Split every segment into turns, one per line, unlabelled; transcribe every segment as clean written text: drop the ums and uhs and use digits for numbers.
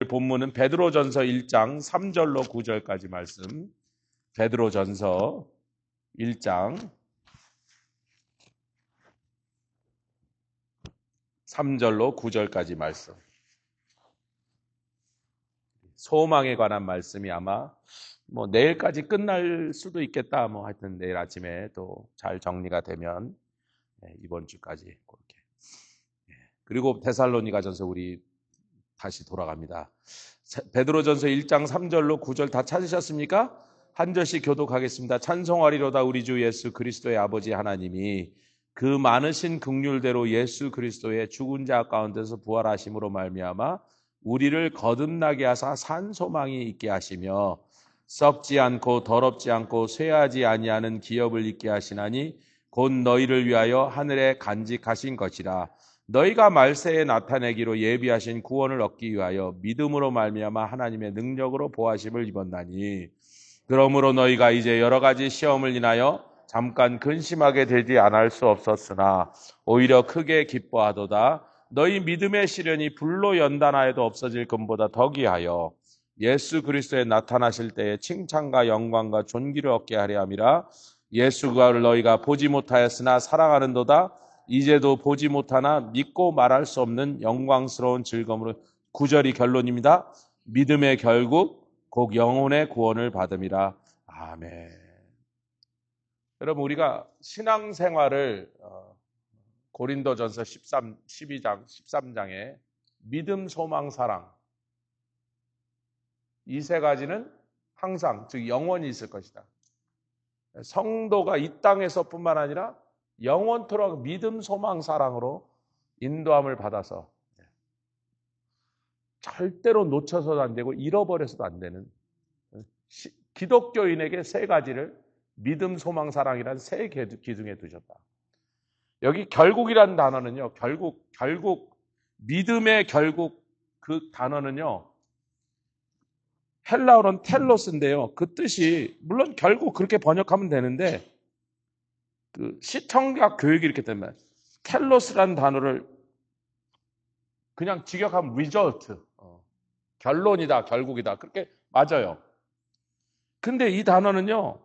본문은 베드로전서 1장 3절로 9절까지 말씀. 베드로전서 1장 3절로 9절까지 말씀. 소망에 관한 말씀이 아마 내일까지 끝날 수도 있겠다. 하여튼 내일 아침에 또 잘 정리가 되면 이번 주까지 그렇게. 그리고 데살로니가전서 우리 다시 돌아갑니다. 베드로전서 1장 3절로 9절 다 찾으셨습니까? 한 절씩 교독하겠습니다. 찬송하리로다 우리 주 예수 그리스도의 아버지 하나님이 그 많으신 긍휼대로 예수 그리스도의 죽은 자 가운데서 부활하심으로 말미암아 우리를 거듭나게 하사 산 소망이 있게 하시며 썩지 않고 더럽지 않고 쇠하지 아니하는 기업을 있게 하시나니 곧 너희를 위하여 하늘에 간직하신 것이라. 너희가 말세에 나타내기로 예비하신 구원을 얻기 위하여 믿음으로 말미암아 하나님의 능력으로 보하심을 입었나니 그러므로 너희가 이제 여러 가지 시험을 인하여 잠깐 근심하게 되지 않을 수 없었으나 오히려 크게 기뻐하도다. 너희 믿음의 시련이 불로 연단하여도 없어질 것보다 더 귀하여 예수 그리스도에 나타나실 때에 칭찬과 영광과 존귀를 얻게 하려 함이라. 예수가 너희가 보지 못하였으나 사랑하는도다. 이제도 보지 못하나 믿고 말할 수 없는 영광스러운 즐거움으로 9절이 결론입니다. 믿음의 결국 곧 영혼의 구원을 받음이라. 아멘. 여러분 우리가 신앙생활을 고린도전서 12장 13장에 믿음, 소망, 사랑 이 세 가지는 항상 즉 영원히 있을 것이다. 성도가 이 땅에서뿐만 아니라 영원토록 믿음, 소망, 사랑으로 인도함을 받아서 절대로 놓쳐서도 안 되고 잃어버려서도 안 되는 기독교인에게 세 가지를 믿음, 소망, 사랑이라는 세 기둥에 두셨다. 여기 결국이라는 단어는요. 결국 믿음의 결국 그 단어는요. 헬라어로는 텔로스인데요. 그 뜻이 물론 결국 그렇게 번역하면 되는데 그 시청각 교육이 이렇게 되면 텔로스라는 단어를 그냥 직역하면 result, 결론이다, 결국이다. 그렇게 맞아요. 근데 이 단어는요.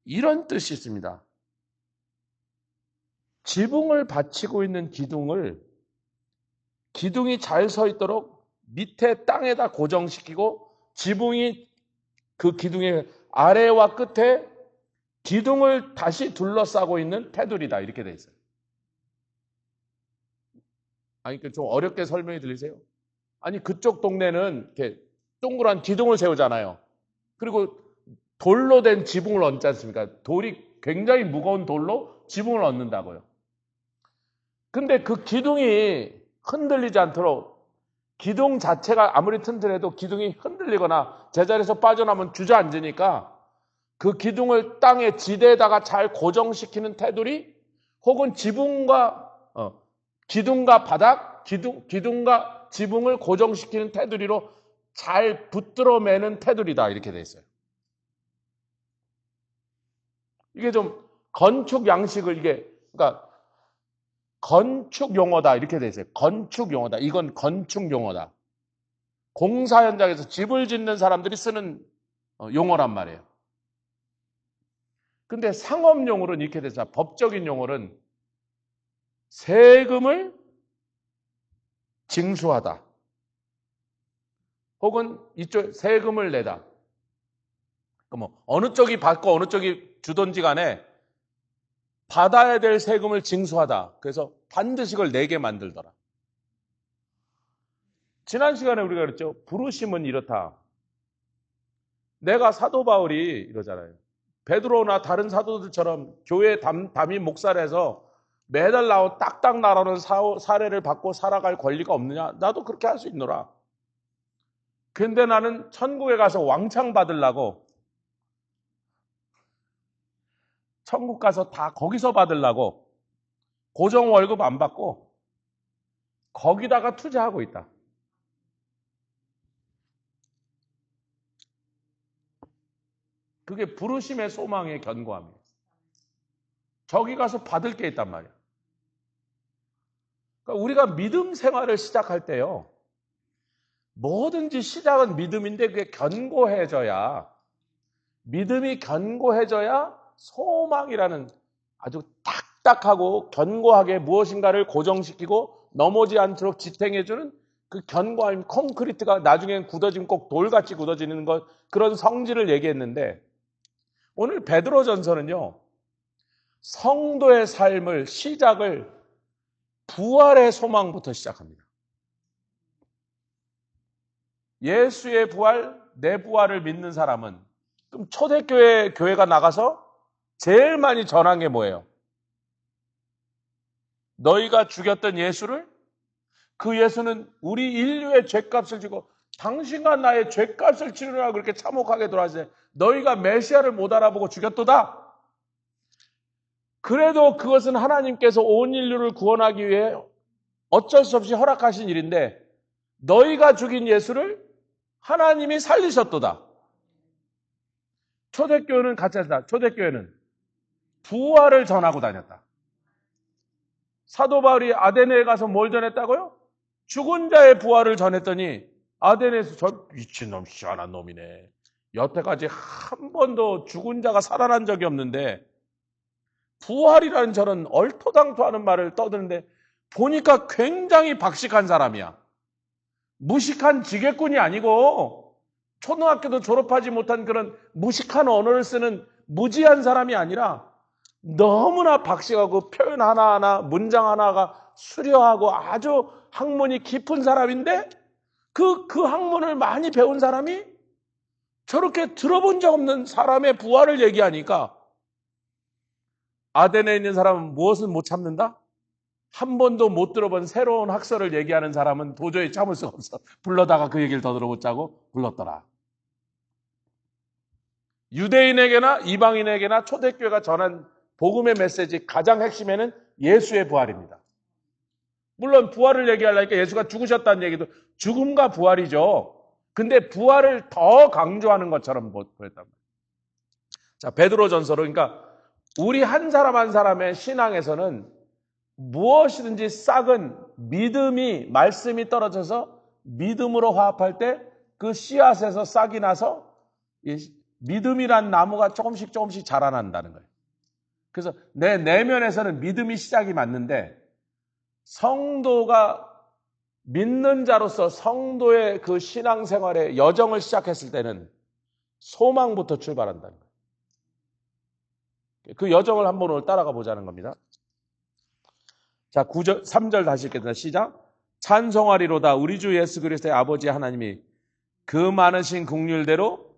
이런 뜻이 있습니다. 지붕을 받치고 있는 기둥이 잘 서 있도록 밑에 땅에다 고정시키고 지붕이 그 기둥의 아래와 끝에 기둥을 다시 둘러싸고 있는 테두리다 이렇게 돼 있어요. 아니 좀 어렵게 설명이 들리세요? 아니 그쪽 동네는 이렇게 동그란 기둥을 세우잖아요. 그리고 돌로 된 지붕을 얹지 않습니까? 돌이 굉장히 무거운 돌로 지붕을 얹는다고요. 근데 그 기둥이 흔들리지 않도록 기둥 자체가 아무리 튼튼해도 기둥이 흔들리거나 제자리에서 빠져나오면 주저앉으니까 그 기둥을 땅의 지대에다가 잘 고정시키는 테두리 혹은 기둥과 바닥, 기둥과 지붕을 고정시키는 테두리로 잘 붙들어 매는 테두리다 이렇게 돼 있어요. 이게 좀 건축 양식을 그러니까 건축 용어다 이렇게 돼 있어요. 건축 용어다. 이건 건축 용어다. 공사 현장에서 집을 짓는 사람들이 쓰는 용어란 말이에요. 근데 상업 용어로는 이렇게 되죠. 법적인 용어는 세금을 징수하다. 혹은 이쪽 세금을 내다. 어느 쪽이 받고 어느 쪽이 주든지 간에 받아야 될 세금을 징수하다. 그래서 반드시 그걸 내게 만들더라. 지난 시간에 우리가 그랬죠. 부르심은 이렇다. 내가 사도 바울이 이러잖아요. 베드로나 다른 사도들처럼 교회 담임 목사를 해서 매달 나온 딱딱 나라는 사례를 받고 살아갈 권리가 없느냐? 나도 그렇게 할 수 있노라. 근데 나는 천국에 가서 왕창 받으려고 천국 가서 다 거기서 받으려고 고정 월급 안 받고 거기다가 투자하고 있다. 그게 부르심의 소망의 견고함이에요. 저기 가서 받을 게 있단 말이에요. 그러니까 우리가 믿음 생활을 시작할 때요. 뭐든지 시작은 믿음인데 그게 견고해져야, 믿음이 견고해져야 소망이라는 아주 딱딱하고 견고하게 무엇인가를 고정시키고 넘어지 않도록 지탱해주는 그 견고한 콘크리트가 나중엔 굳어지면 꼭 돌같이 굳어지는 것, 그런 성질을 얘기했는데, 오늘 베드로전서는요, 성도의 삶을, 시작을 부활의 소망부터 시작합니다. 예수의 부활, 내 부활을 믿는 사람은, 그럼 초대교회가 나가서 제일 많이 전한 게 뭐예요? 너희가 죽였던 예수를, 그 예수는 우리 인류의 죄값을 지고 당신과 나의 죄값을 치르느라 그렇게 참혹하게 돌아가시네. 너희가 메시아를 못 알아보고 죽였도다. 그래도 그것은 하나님께서 온 인류를 구원하기 위해 어쩔 수 없이 허락하신 일인데, 너희가 죽인 예수를 하나님이 살리셨도다. 초대교회는 같이 한다. 초대교회는 부활을 전하고 다녔다. 사도 바울이 아데네에 가서 뭘 전했다고요? 죽은 자의 부활을 전했더니 아데네에서 저 미친놈 희한한 놈이네. 여태까지 한 번도 죽은 자가 살아난 적이 없는데 부활이라는 저런 얼토당토하는 말을 떠드는데 보니까 굉장히 박식한 사람이야. 무식한 지게꾼이 아니고 초등학교도 졸업하지 못한 그런 무식한 언어를 쓰는 무지한 사람이 아니라 너무나 박식하고 표현 하나하나, 문장 하나가 수려하고 아주 학문이 깊은 사람인데 그 학문을 많이 배운 사람이 저렇게 들어본 적 없는 사람의 부활을 얘기하니까 아덴에 있는 사람은 무엇은 못 참는다? 한 번도 못 들어본 새로운 학설을 얘기하는 사람은 도저히 참을 수가 없어. 불러다가 그 얘기를 더 들어보자고 불렀더라. 유대인에게나 이방인에게나 초대교회가 전한 복음의 메시지 가장 핵심에는 예수의 부활입니다. 물론 부활을 얘기하려니까 예수가 죽으셨다는 얘기도 죽음과 부활이죠. 근데 부활을 더 강조하는 것처럼 보였단 말이에요. 자, 베드로전서로, 그러니까 우리 한 사람 한 사람의 신앙에서는 무엇이든지 싹은 믿음이, 말씀이 떨어져서 믿음으로 화합할 때 그 씨앗에서 싹이 나서 믿음이란 나무가 조금씩 자라난다는 거예요. 그래서 내 내면에서는 믿음이 시작이 맞는데 성도가 믿는 자로서 성도의 그 신앙생활의 여정을 시작했을 때는 소망부터 출발한다는 거예요. 그 여정을 한번 오늘 따라가 보자는 겁니다. 자, 9절, 3절 다시 읽겠습니다. 시작. 찬송하리로다 우리 주 예수 그리스도의 아버지 하나님이 그 많으신 긍휼대로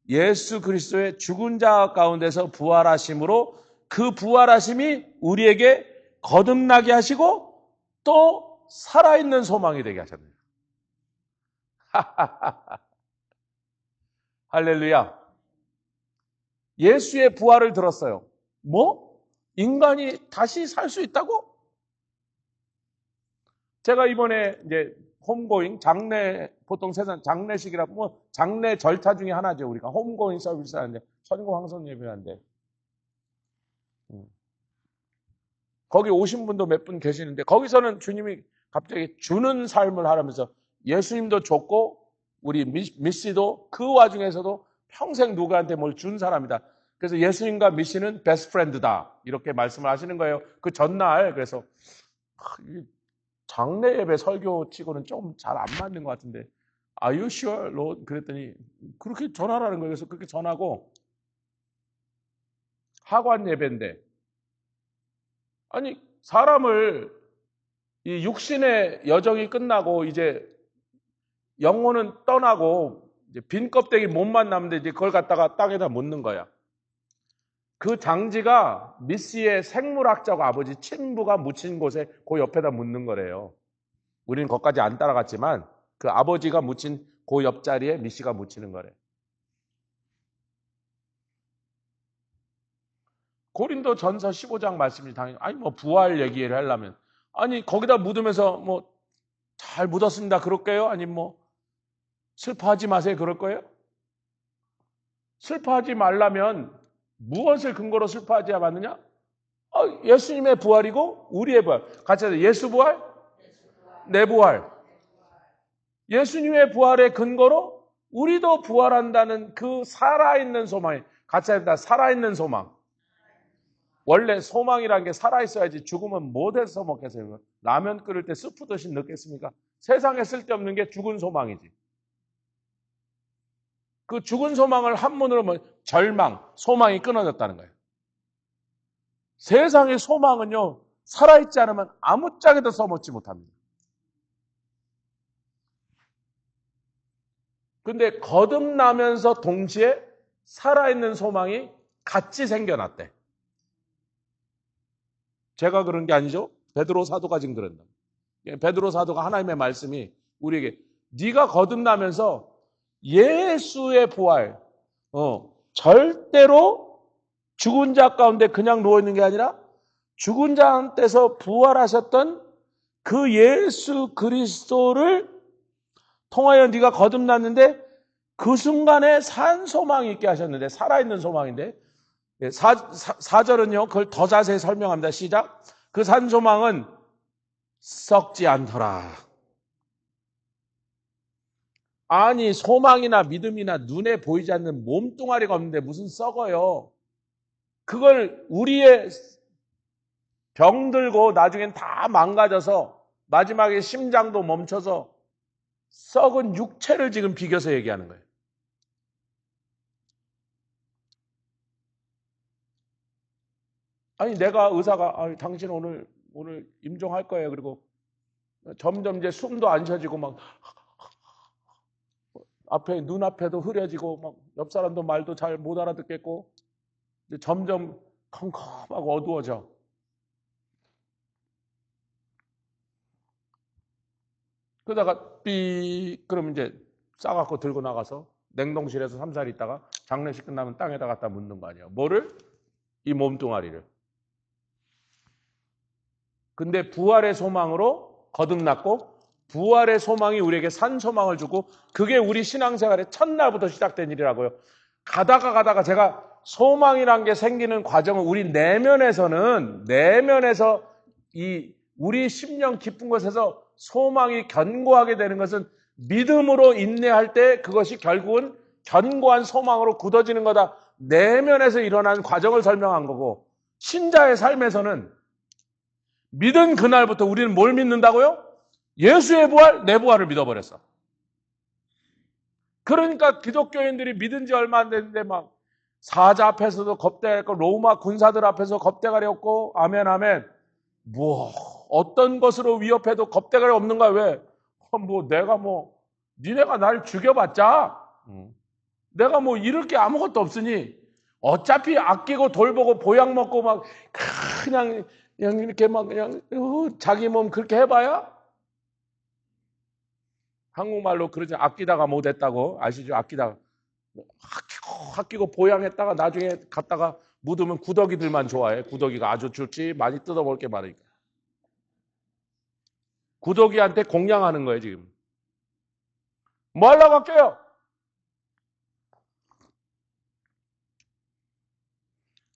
예수 그리스도의 죽은 자 가운데서 부활하심으로 그 부활하심이 우리에게 거듭나게 하시고 또 살아있는 소망이 되게 하셨네요. 할렐루야. 예수의 부활을 들었어요. 뭐? 인간이 다시 살 수 있다고? 제가 이번에 이제 홈고잉 장례, 보통 세상 장례식이라고 뭐 장례 절차 중에 하나죠. 우리가 홈고잉 서비스 하는데 천국 황선 예배하는데 거기 오신 분도 몇 분 계시는데 거기서는 주님이 갑자기 주는 삶을 하면서 예수님도 줬고 우리 미씨도 그 와중에서도 평생 누구한테 뭘 준 사람이다. 그래서 예수님과 미씨는 베스트 프렌드다. 이렇게 말씀을 하시는 거예요. 그 전날. 그래서 장례 예배 설교 치고는 좀 잘 안 맞는 것 같은데 Are you sure, Lord? 그랬더니 그렇게 전하라는 거예요. 그래서 그렇게 전하고 하관 예배인데 아니 사람을 이 육신의 여정이 끝나고 이제 영혼은 떠나고 이제 빈 껍데기 몸만 남는데 이제 그걸 갖다가 땅에다 묻는 거야. 그 장지가 미씨의 생물학자고 아버지 친부가 묻힌 곳에 그 옆에다 묻는 거래요. 우리는 거기까지 안 따라갔지만 그 아버지가 묻힌 그 옆자리에 미씨가 묻히는 거래. 고린도 전서 15장 말씀이 당연히 아니 뭐 부활 얘기를 하려면 아니 거기다 묻으면서 뭐 잘 묻었습니다 그럴까요? 아니면 뭐 슬퍼하지 마세요 그럴 거예요? 슬퍼하지 말라면 무엇을 근거로 슬퍼하지 않느냐? 예수님의 부활이고 우리의 부활. 같이 해서 예수 부활, 내 부활. 예수님의 부활의 근거로 우리도 부활한다는 그 살아있는 소망이 같이 합니다. 살아있는 소망. 원래 소망이라는 게 살아있어야지. 죽으면 뭐 돼서 먹겠어요? 라면 끓일 때 스프 대신 넣겠습니까? 세상에 쓸데없는 게 죽은 소망이지. 그 죽은 소망을 한문으로 뭐 절망, 소망이 끊어졌다는 거예요. 세상의 소망은요, 살아있지 않으면 아무짝에도 써먹지 못합니다. 근데 거듭나면서 동시에 살아있는 소망이 같이 생겨났대. 제가 그런 게 아니죠. 베드로 사도가 지금 그런다. 베드로 사도가 하나님의 말씀이 우리에게 네가 거듭나면서 예수의 부활, 절대로 죽은 자 가운데 그냥 누워있는 게 아니라 죽은 자한테서 부활하셨던 그 예수 그리스도를 통하여 네가 거듭났는데 그 순간에 산 소망이 있게 하셨는데 살아있는 소망인데 4절은요 그걸 더 자세히 설명합니다. 시작. 그 산 소망은 썩지 않더라. 아니 소망이나 믿음이나 눈에 보이지 않는 몸뚱아리가 없는데 무슨 썩어요. 그걸 우리의 병들고 나중엔 다 망가져서 마지막에 심장도 멈춰서 썩은 육체를 지금 비교해서 얘기하는 거예요. 아니 내가 의사가 당신 오늘 임종할 거예요. 그리고 점점 이제 숨도 안 쉬어지고 막 앞에 눈앞에도 흐려지고 막 옆 사람도 말도 잘 못 알아듣겠고 이제 점점 컴컴하고 어두워져. 그러다가 삐 그럼 이제 싸갖고 들고 나가서 냉동실에서 3살 있다가 장례식 끝나면 땅에다 갖다 묻는 거 아니에요. 뭐를? 이 몸뚱아리를. 근데 부활의 소망으로 거듭났고 부활의 소망이 우리에게 산 소망을 주고 그게 우리 신앙생활의 첫날부터 시작된 일이라고요. 가다가 제가 소망이란 게 생기는 과정은 우리 내면에서 이 우리 심령 깊은 곳에서 소망이 견고하게 되는 것은 믿음으로 인내할 때 그것이 결국은 견고한 소망으로 굳어지는 거다. 내면에서 일어난 과정을 설명한 거고 신자의 삶에서는 믿은 그날부터 우리는 뭘 믿는다고요? 예수의 부활, 내 부활을 믿어버렸어. 그러니까 기독교인들이 믿은 지 얼마 안 됐는데 막 사자 앞에서도 겁대가리고 로마 군사들 앞에서 겁대가리였고 아멘 아멘. 뭐 어떤 것으로 위협해도 겁대가리 없는 거야. 왜? 내가 니네가 날 죽여봤자 내가 잃을 게 아무것도 없으니 어차피 아끼고 돌보고 보약 먹고 막 그냥 이렇게 막 그냥 자기 몸 그렇게 해봐야 한국말로 그러지 아끼다가 못했다고 아시죠? 아끼다가 아끼고 보양했다가 나중에 갔다가 묻으면 구더기들만 좋아해. 구더기가 아주 좋지 많이 뜯어볼 게 많으니까. 구더기한테 공양하는 거예요 지금. 뭐 하려고 아껴요?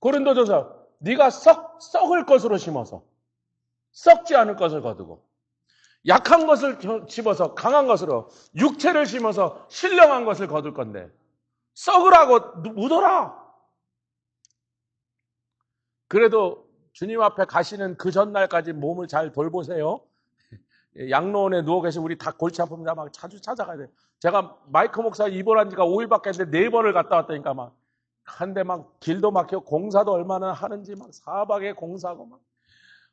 고린도전서 네가 썩을 것으로 심어서 썩지 않을 것을 거두고 약한 것을 집어서 강한 것으로 육체를 심어서 신령한 것을 거둘 건데 썩으라고 묻어라. 그래도 주님 앞에 가시는 그 전날까지 몸을 잘 돌보세요. 양로원에 누워 계신 우리 다 골치 아픕니다. 막 자주 찾아가야 돼요. 제가 마이크 목사 입원한 지가 5일밖에 안 됐는데 4번을 갔다 왔다니까 막 한 대 막 길도 막히고 공사도 얼마나 하는지 막 사박에 공사하고 막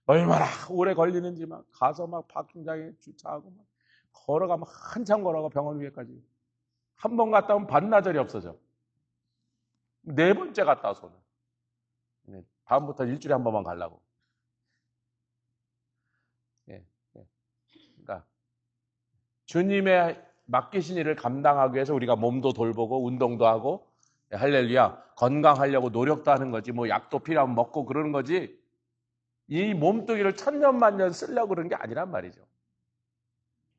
얼마나 오래 걸리는지 막 가서 막 파킹장에 주차하고 막 걸어가 막 한참 걸어가 병원 위에까지. 한 번 갔다 오면 반나절이 없어져. 4번째 갔다 와서는. 다음부터 일주일에 한 번만 가려고. 그러니까 주님의 맡기신 일을 감당하기 위해서 우리가 몸도 돌보고 운동도 하고 할렐루야 건강하려고 노력도 하는 거지 뭐 약도 필요하면 먹고 그러는 거지 이 몸뚱이를 천년만년 쓰려고 그러는 게 아니란 말이죠.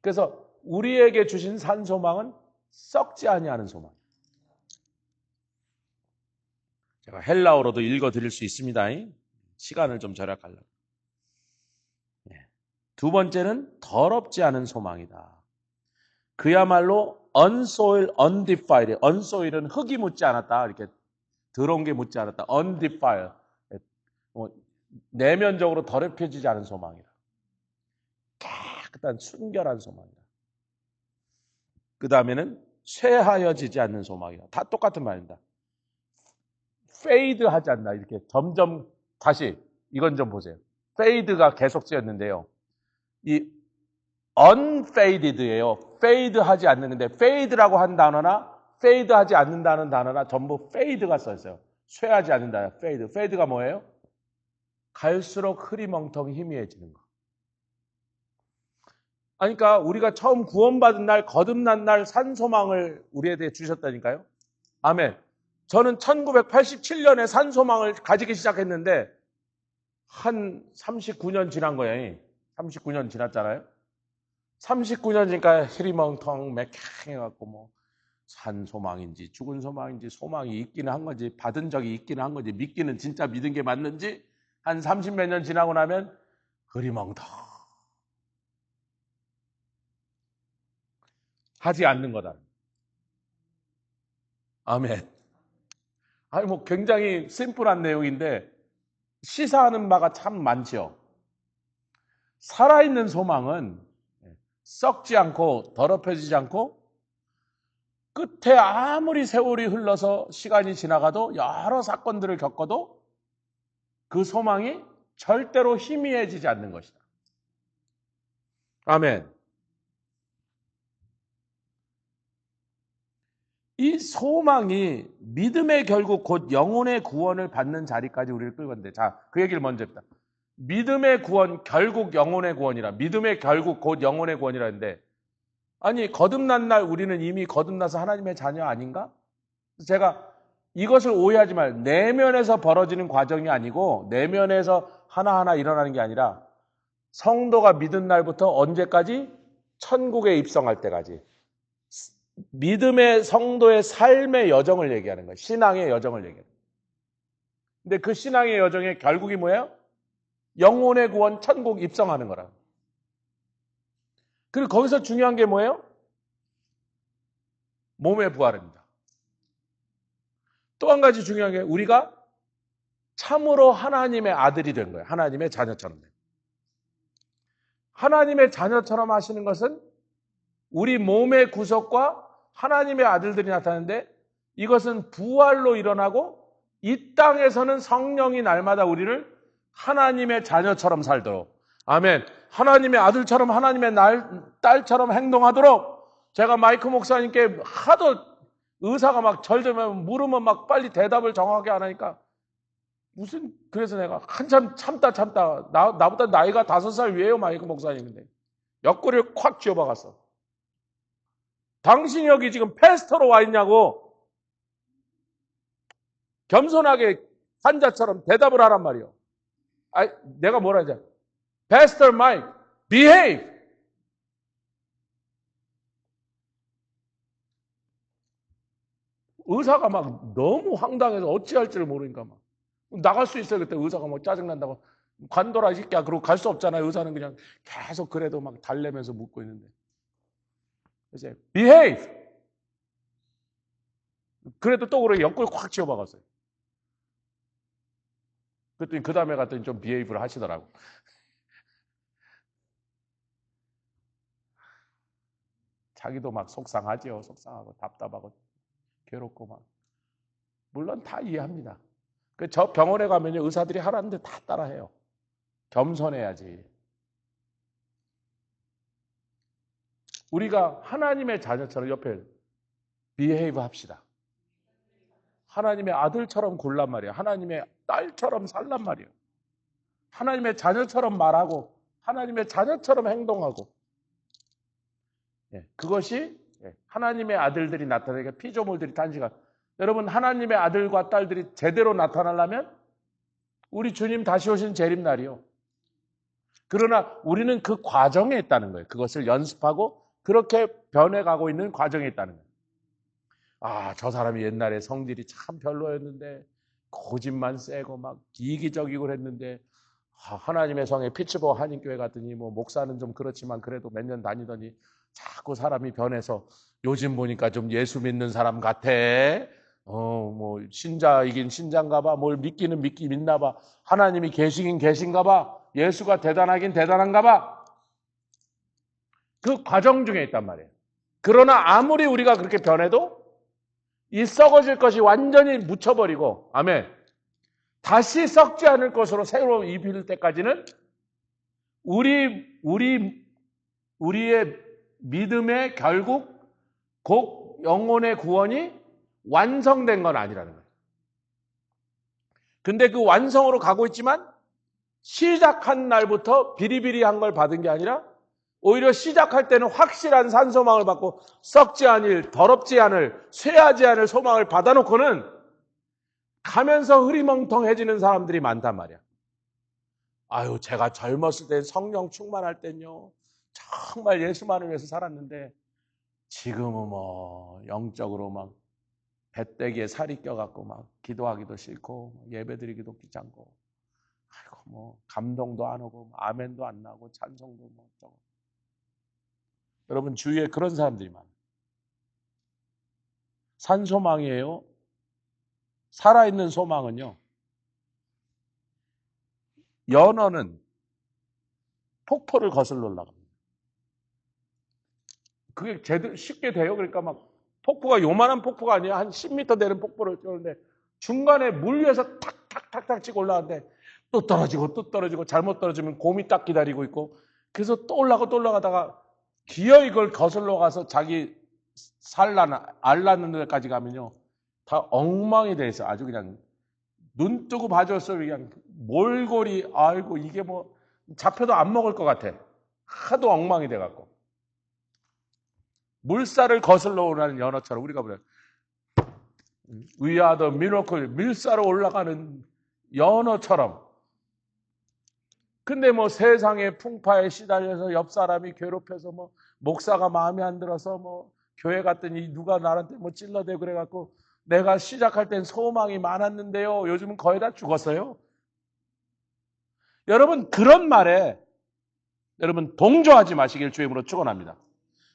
그래서 우리에게 주신 산 소망은 썩지 아니하는 소망. 제가 헬라어로도 읽어드릴 수 있습니다. 시간을 좀 절약하려고. 두 번째는 더럽지 않은 소망이다. 그야말로 unsoiled, undefiled. unsoil은 흙이 묻지 않았다. 이렇게 더러운 게 묻지 않았다. undefiled. 내면적으로 더럽혀지지 않은 소망이라. 깨끗한 순결한 소망이라. 그 다음에는 쇠하여지지 않는 소망이라. 다 똑같은 말입니다. fade 하지 않나. 이렇게 점점 다시 이건 좀 보세요. fade가 계속 쓰였는데요. 이 unfaded예요. fade 하지 않는데 fade라고 한 단어나 fade 하지 않는다는 단어나 전부 fade가 써있어요. 쇠하지 않는다. fade. fade가 뭐예요? 갈수록 흐리멍텅 희미해지는 거. 그러니까 우리가 처음 구원받은 날 거듭난 날 산 소망을 우리에게 주셨다니까요. 아멘. 저는 1987년에 산 소망을 가지기 시작했는데 한 39년 지난 거예요. 39년 지났잖아요. 39년 지니까 흐리멍텅 맥해갖고 뭐 산 소망인지 죽은 소망인지 소망이 있기는 한 건지 받은 적이 있기는 한 건지 믿기는 진짜 믿은 게 맞는지 한 30몇 년 지나고 나면 흐리멍텅 하지 않는 거다. 아멘. 아니 뭐 굉장히 심플한 내용인데 시사하는 바가 참 많죠. 살아있는 소망은 썩지 않고 더럽혀지지 않고 끝에 아무리 세월이 흘러서 시간이 지나가도 여러 사건들을 겪어도 그 소망이 절대로 희미해지지 않는 것이다. 아멘. 이 소망이 믿음의 결국 곧 영혼의 구원을 받는 자리까지 우리를 끌고 갔는데, 자, 그 얘기를 먼저 했다. 믿음의 구원, 결국 영혼의 구원이라. 믿음의 결국 곧 영혼의 구원이라 했는데, 아니, 거듭난 날 우리는 이미 거듭나서 하나님의 자녀 아닌가? 제가 이것을 오해하지 말아요. 내면에서 벌어지는 과정이 아니고, 내면에서 하나하나 일어나는 게 아니라, 성도가 믿은 날부터 언제까지? 천국에 입성할 때까지. 믿음의 성도의 삶의 여정을 얘기하는 거예요. 신앙의 여정을 얘기하는 거예요. 근데 그 신앙의 여정의 결국이 뭐예요? 영혼의 구원, 천국 입성하는 거라. 그리고 거기서 중요한 게 뭐예요? 몸의 부활입니다. 또 한 가지 중요한 게 우리가 참으로 하나님의 아들이 된 거예요. 하나님의 자녀처럼. 하나님의 자녀처럼 하시는 것은 우리 몸의 구속과 하나님의 아들들이 나타나는데 이것은 부활로 일어나고 이 땅에서는 성령이 날마다 우리를 하나님의 자녀처럼 살도록, 아멘, 하나님의 아들처럼 하나님의 딸처럼 행동하도록. 제가 마이크 목사님께 하도 의사가 막 절절하면 물으면 막 빨리 대답을 정확하게 안 하니까 그래서 내가 한참 참다 나보다 나이가 5살 위에요 마이크 목사님인데 옆구리를 콱 쥐어박았어. 당신이 여기 지금 패스터로 와 있냐고 겸손하게 환자처럼 대답을 하란 말이요. 내가 뭐라 하자. Pastor Mike, behave. 의사가 막 너무 황당해서 어찌할지를 모르니까 막 나갈 수 있어요. 그때 의사가 막 짜증난다고 관둬라 이 새끼야. 그러고 갈 수 없잖아요. 의사는 그냥 계속 그래도 막 달래면서 묻고 있는데. 그래서 behave. 그래도 또 그래 옆구리 콱 쥐어박았어요. 그랬더니 그 다음에 갔더니 좀 behave를 하시더라고. 자기도 막 속상하죠. 속상하고 답답하고 괴롭고 막. 물론 다 이해합니다. 저 병원에 가면 의사들이 하라는 데 다 따라해요. 겸손해야지. 우리가 하나님의 자녀처럼 옆에 behave 합시다. 하나님의 아들처럼 굴란 말이에요. 하나님의 딸처럼 살란 말이에요. 하나님의 자녀처럼 말하고 하나님의 자녀처럼 행동하고. 그것이 하나님의 아들들이 나타나니까 피조물들이 단식한. 여러분 하나님의 아들과 딸들이 제대로 나타나려면 우리 주님 다시 오신 재림날이요. 그러나 우리는 그 과정에 있다는 거예요. 그것을 연습하고 그렇게 변해가고 있는 과정에 있다는 거예요. 저 사람이 옛날에 성질이 참 별로였는데 고집만 세고 막 이기적이고 그랬는데 하나님의 성에 피츠버그 한인교회 갔더니 뭐 목사는 좀 그렇지만 그래도 몇 년 다니더니 자꾸 사람이 변해서 요즘 보니까 좀 예수 믿는 사람 같아. 뭐 신자이긴 신자인가 봐. 뭘 믿기는 믿나 봐. 하나님이 계시긴 계신가 봐. 예수가 대단하긴 대단한가 봐. 그 과정 중에 있단 말이에요. 그러나 아무리 우리가 그렇게 변해도 이 썩어질 것이 완전히 묻혀버리고, 아멘, 다시 썩지 않을 것으로 새로 입힐 때까지는 우리의 믿음의 결국 곧 영혼의 구원이 완성된 건 아니라는 거예요. 근데 그 완성으로 가고 있지만 시작한 날부터 비리비리한 걸 받은 게 아니라 오히려 시작할 때는 확실한 산소망을 받고 썩지 않을, 더럽지 않을, 쇠하지 않을 소망을 받아놓고는 가면서 흐리멍텅해지는 사람들이 많단 말이야. 아유, 제가 젊었을 땐 성령 충만할 땐요, 정말 예수만을 위해서 살았는데 지금은 뭐 영적으로 막 배때기에 살이 껴갖고 막 기도하기도 싫고 예배드리기도 귀찮고, 아이고 뭐 감동도 안 오고 아멘도 안 나고 찬송도 뭐 어쩌고. 여러분 주위에 그런 사람들이 많아요. 산소망이에요. 살아있는 소망은요, 연어는 폭포를 거슬러 올라갑니다. 그게 제대로 쉽게 돼요. 그러니까 막 폭포가 요만한 폭포가 아니라 한 10m 되는 폭포를 뛰는데 중간에 물 위에서 탁탁탁탁 치고 올라가는데 또 떨어지고 잘못 떨어지면 곰이 딱 기다리고 있고, 그래서 또 올라가고 또 올라가다가 기어이 그걸 거슬러 가서 자기 알 낳는 데까지 가면요, 다 엉망이 돼 있어. 아주 그냥 눈 뜨고 봐줬어요. 그냥 몰골이, 아이고 이게 뭐 잡혀도 안 먹을 것 같아. 하도 엉망이 돼갖고. 물살을 거슬러 오르는 연어처럼 우리가 보면 We are the miracle, 밀사로 올라가는 연어처럼. 근데 뭐 세상의 풍파에 시달려서 옆 사람이 괴롭혀서 뭐 목사가 마음에 안 들어서 뭐 교회 갔더니 누가 나한테 뭐 찔러대고 그래갖고 내가 시작할 땐 소망이 많았는데요, 요즘은 거의 다 죽었어요. 여러분 그런 말에 여러분 동조하지 마시길 주임으로 축원합니다.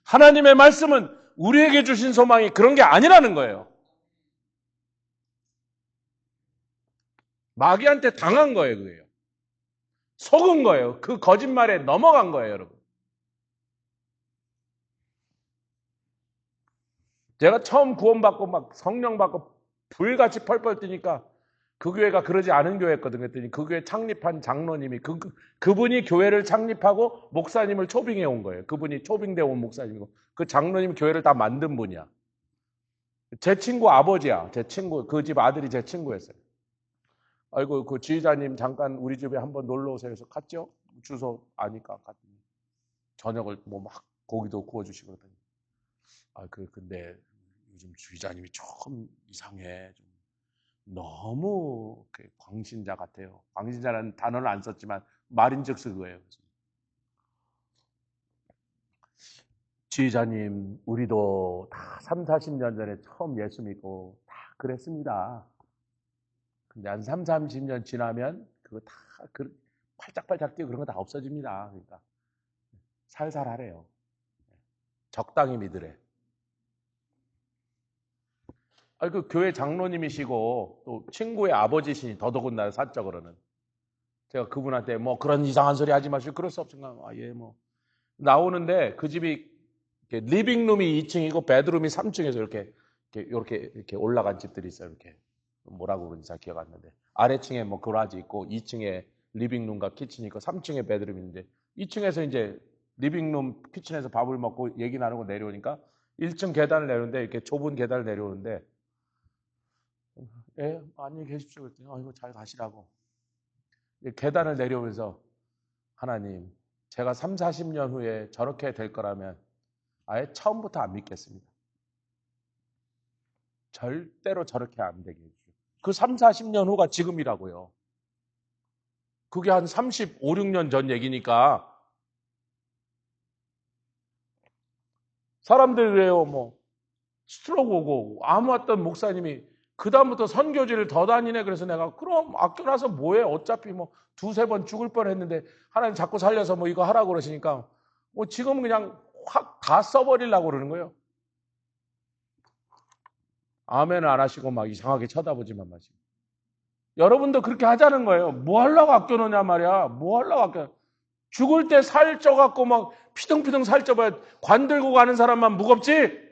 하나님의 말씀은 우리에게 주신 소망이 그런 게 아니라는 거예요. 마귀한테 당한 거예요. 그게요. 속은 거예요. 그 거짓말에 넘어간 거예요, 여러분. 제가 처음 구원받고 막 성령 받고 불같이 펄펄 뛰니까 그 교회가 그러지 않은 교회였거든요. 그랬더니 그 교회 창립한 장로님이 그분이 교회를 창립하고 목사님을 초빙해 온 거예요. 그분이 초빙돼 온 목사님이고 그 장로님 교회를 다 만든 분이야. 제 친구 아버지야. 제 친구, 그 집 아들이 제 친구였어요. 아이고 그 지휘자님 잠깐 우리 집에 한번 놀러 오세요 해서 갔죠. 주소 아니까 갔더니 저녁을 뭐 막 고기도 구워주시고 그러더니 근데 요즘 주의자님이 조금 이상해. 좀 너무 광신자 같아요. 광신자라는 단어를 안 썼지만 말인즉슨 그거예요. 지휘자님, 우리도 다 3, 40년 전에 처음 예수 믿고 다 그랬습니다. 근데 한 3, 30년 지나면 그거 다 팔짝팔짝 뛰고 그런 거 다 없어집니다. 그러니까 살살 하래요. 적당히 믿으래. 그 교회 장로님이시고 또 친구의 아버지시니 더더군다나 사적으로는 제가 그분한테 뭐 그런 이상한 소리 하지 마시고 그럴 수 없으니까 예 뭐 나오는데 그 집이 리빙룸이 2층이고 베드룸이 3층에서 이렇게 올라간 집들이 있어요. 이렇게 뭐라고 그러는지 잘 기억 안 나는데 아래층에 뭐 그라지 있고 2층에 리빙룸과 키친이 있고 3층에 베드룸이 있는데 2층에서 이제 리빙룸 키친에서 밥을 먹고 얘기 나누고 내려오니까 1층 계단을 내려오는데 이렇게 좁은 계단을 내려오는데 예, 안녕히 계십시오. 그랬더니 이거 잘 가시라고. 계단을 내려오면서 하나님, 제가 3, 40년 후에 저렇게 될 거라면 아예 처음부터 안 믿겠습니다. 절대로 저렇게 안 되게 해주세요. 그 3, 40년 후가 지금이라고요. 그게 한 35, 6년 전 얘기니까 사람들 왜요? 뭐 스트로크 오고 아무 왔던 목사님이 그 다음부터 선교지를 더 다니네. 그래서 내가 그럼 아껴놔서 뭐해? 어차피 뭐 두세 번 죽을 뻔했는데 하나님 자꾸 살려서 뭐 이거 하라고 그러시니까 뭐 지금 그냥 확 다 써버리려고 그러는 거예요. 아멘을 안 하시고 막 이상하게 쳐다보지만 마시고. 여러분도 그렇게 하자는 거예요. 뭐 하려고 아껴놓냐 말이야. 뭐 하려고 아껴. 죽을 때 살쪄갖고 막 피둥피둥 살쪄봐야 관 들고 가는 사람만 무겁지?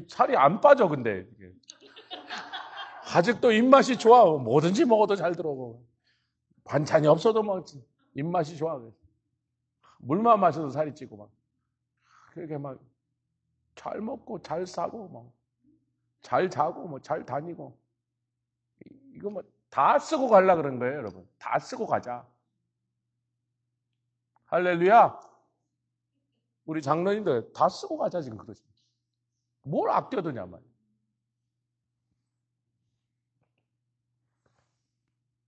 살이 안 빠져 근데. 아직도 입맛이 좋아. 뭐든지 먹어도 잘 들어오고. 반찬이 없어도 막 입맛이 좋아. 물만 마셔도 살이 찌고 막. 그렇게 막 잘 먹고 잘 싸고 막 잘 자고 뭐 잘 다니고. 이거 뭐 다 쓰고 가려고 그런 거예요, 여러분. 다 쓰고 가자. 할렐루야. 우리 장로님들 다 쓰고 가자 지금 그러지. 뭘 아껴두냐 말이야.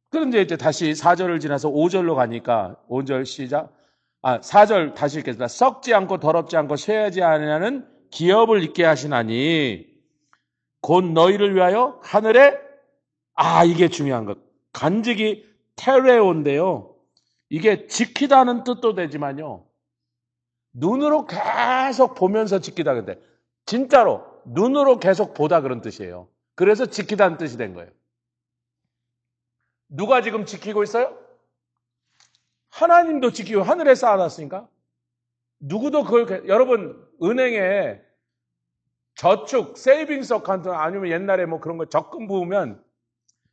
그런데 이제 다시 4절을 지나서 5절로 가니까 5절 시작. 4절 다시 읽겠습니다. 썩지 않고 더럽지 않고 쇠하지 않으냐는 기업을 있게 하시나니 곧 너희를 위하여 하늘에 이게 중요한 것. 간직이 테레오인데요. 이게 지키다는 뜻도 되지만요. 눈으로 계속 보면서 지키다 근데 진짜로 눈으로 계속 보다 그런 뜻이에요. 그래서 지키다는 뜻이 된 거예요. 누가 지금 지키고 있어요? 하나님도 지키고 하늘에 쌓아놨으니까 누구도 그걸 여러분 은행에 저축 세이빙스 어카운트 아니면 옛날에 뭐 그런 거 적금 부으면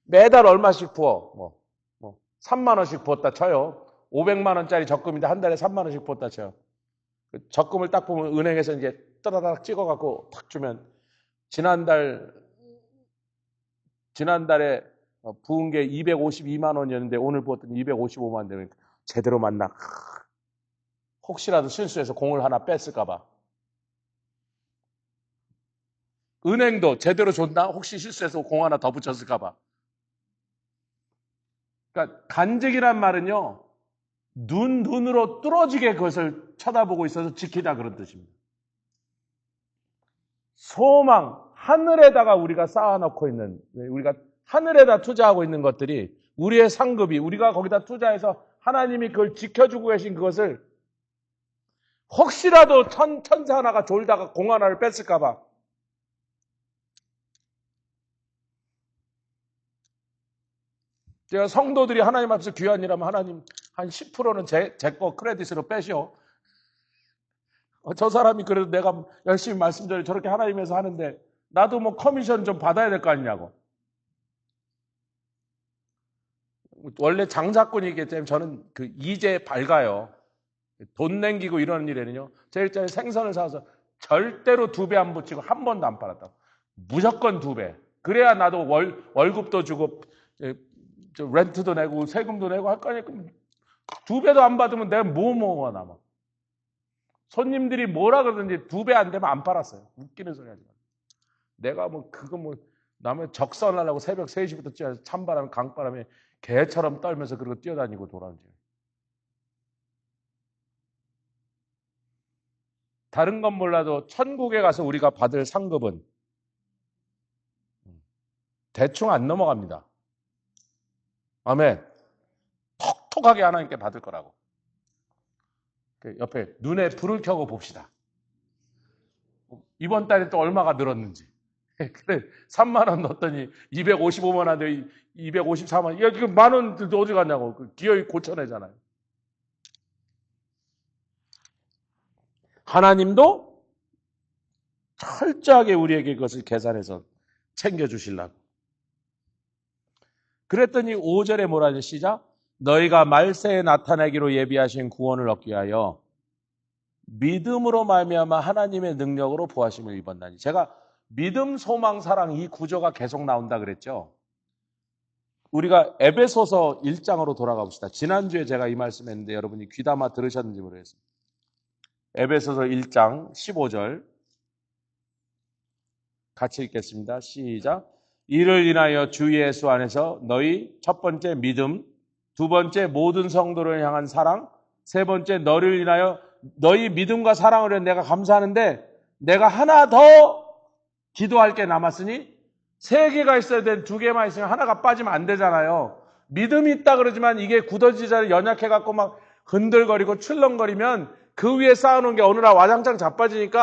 매달 얼마씩 부어 3만 원씩 부었다 쳐요. 500만 원짜리 적금인데 한 달에 3만 원씩 부었다 쳐요. 적금을 딱 보면 은행에서 이제 따다닥 찍어갖고 탁 주면 지난달에 부은 게 252만 원이었는데 오늘 부었더니 255만 원 되면 제대로 만나. 혹시라도 실수해서 공을 하나 뺐을까봐. 은행도 제대로 줬나? 혹시 실수해서 공 하나 더 붙였을까봐. 그러니까 간직이란 말은요. 눈으로 뚫어지게 그것을 쳐다보고 있어서 지키다 그런 뜻입니다. 소망, 하늘에다가 우리가 쌓아놓고 있는, 우리가 하늘에다 투자하고 있는 것들이 우리의 상급이 우리가 거기다 투자해서 하나님이 그걸 지켜주고 계신 그것을 혹시라도 천사 하나가 졸다가 공 하나를 뺐을까 봐 제가 성도들이 하나님 앞에서 귀한 일하면 하나님 한 10%는 제 거 크레딧으로 빼시오. 저 사람이 그래도 내가 열심히 말씀 전에 저렇게 하나님에서 하는데 나도 뭐 커미션 좀 받아야 될 거 아니냐고. 원래 장사꾼이기 때문에 저는 그 이제 밝아요. 돈 남기고 이러는 일에는요. 제일 전에 생선을 사서 절대로 2배 안 붙이고 한 번도 안 팔았다고. 무조건 2배. 그래야 나도 월급도 주고 렌트도 내고 세금도 내고 할 거 아니야. 2배도 안 받으면 내가 뭐 먹어 남아. 손님들이 뭐라 그러든지 2배 안 되면 안 팔았어요. 웃기는 소리 하지 마. 내가 뭐 그거 뭐 남의 적선하려고 새벽 3시부터 뛰어서 찬바람 강바람에 개처럼 떨면서 그러고 뛰어다니고 돌아오지. 다른 건 몰라도 천국에 가서 우리가 받을 상급은 대충 안 넘어갑니다. 아멘. 톡톡하게 하나님께 받을 거라고. 옆에 눈에 불을 켜고 봅시다. 이번 달에 또 얼마가 늘었는지. 그래 3만 원 넣었더니 255만 원 돼 254만 원. 야 지금 만 원 어디 갔냐고. 기어이 고쳐내잖아요. 하나님도 철저하게 우리에게 그것을 계산해서 챙겨주시려고. 그랬더니 5절에 뭐라 하죠? 시작. 너희가 말세에 나타나기로 예비하신 구원을 얻기 위하여 믿음으로 말미암아 하나님의 능력으로 부하심을 입었나니. 제가 믿음, 소망, 사랑 이 구조가 계속 나온다 그랬죠. 우리가 에베소서 1장으로 돌아가 봅시다. 지난주에 제가 이 말씀했는데 여러분이 귀담아 들으셨는지 모르겠어요. 에베소서 1장 15절 같이 읽겠습니다. 시작. 이를 인하여 주 예수 안에서 너희 첫 번째 믿음, 두 번째 모든 성도를 향한 사랑, 세 번째 너를 인하여 너희 믿음과 사랑을 위해 내가 감사하는데 내가 하나 더 기도할 게 남았으니 3개가 있어야 된 2개만 있으면 하나가 빠지면 안 되잖아요. 믿음이 있다 그러지만 이게 굳어지자 연약해갖고 막 흔들거리고 출렁거리면 그 위에 쌓아놓은 게 어느 날 와장창 자빠지니까